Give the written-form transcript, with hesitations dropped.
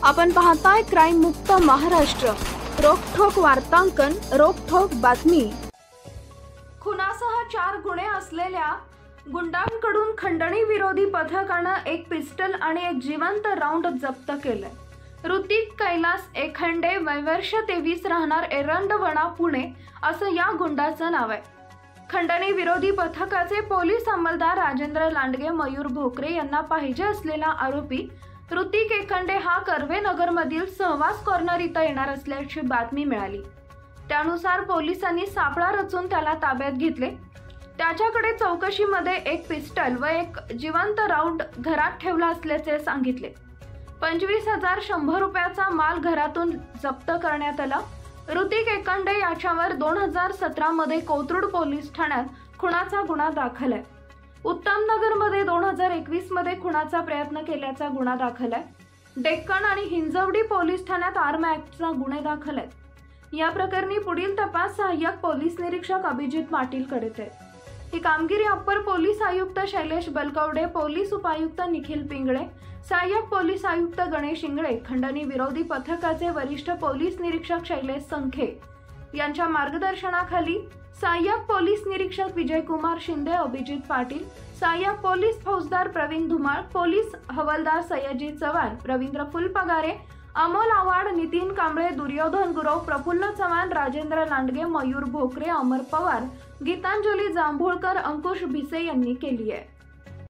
आपण पाहताय क्राईम मुक्त महाराष्ट्र। रोखठोक वार्तांकन, रोखठोक बातमी। खुनासह 4 गुन्हे असलेल्या गुंडांकडून खंडणी विरोधी पथकाने एक पिस्टल आणि एक जिवंत राऊंड जप्त केले। ऋतिक कैलास एखंडे, वय वर्ष 23, राहणार एरंडवणा, पुणे असं या गुंडाचं नाव आहे। खंडणी विरोधी पथकाचे पोलीस अंमलदार राजेंद्र लांडगे, मयूर भोकरे यांना पाहिजे असलेला आरोपी ऋतिक एखंडे हा कर्वेनगरमधील सहवास कॉर्नर इथं येणार असल्याची बातमी मिळाली। त्यानुसार पोलिसांनी सापळा रचून त्याला ताब्यात घेतले। त्याच्याकडे चौकशीमध्ये एक पिस्टल व एक जिवंत राऊंड घरात ठेवला असल्याचे सांगितले। 25,100 रुपयाचा माल घरातून जप्त करण्यात आला। ऋतिक एखंडे याच्यावर 2017 मध्ये कोथरूड पोलीस ठाण्यात खुनाचा गुन्हा दाखल आहे। उत्तम नगर मध्ये 2021 मध्ये खुनाचा प्रयत्न केल्याचा गुन्हा दाखल आहे। डेक्कन आणि हिंजवडी पोलीस ठाण्यात आर्म ऍक्टचा गुन्हे दाखल आहेत। या प्रकरणी पुढील तपास सहाय्यक पोलीस निरीक्षक अभिजित पाटील करीत आहेत। ही कामगिरी अप्पर पोलीस आयुक्त शैलेश बलकवडे, पोलीस उपायुक्त निखिल पिंगळे, सहाय्यक पोलीस आयुक्त गणेश इंगळे, खंडणी विरोधी पथकाचे वरिष्ठ पोलीस निरीक्षक शैलेश संखे यांच्या मार्गदर्शनाखाली सहाय्यक पोलीस निरीक्षक विजयकुमार शिंदे, अभिजित पाटील, सहाय्यक पोलीस फौजदार प्रवीण धुमाळ, पोलीस हवालदार सयाजी चव्हाण, रवींद्र फुलपगारे, अमोल आव्हाड, नितीन कांबळे, दुर्योधन गुरव, प्रफुल्ल चव्हाण, राजेंद्र लांडगे, मयूर भोकरे, अमर पवार, गीतांजली जांभूळकर, अंकुश भिसे यांनी केली आहे।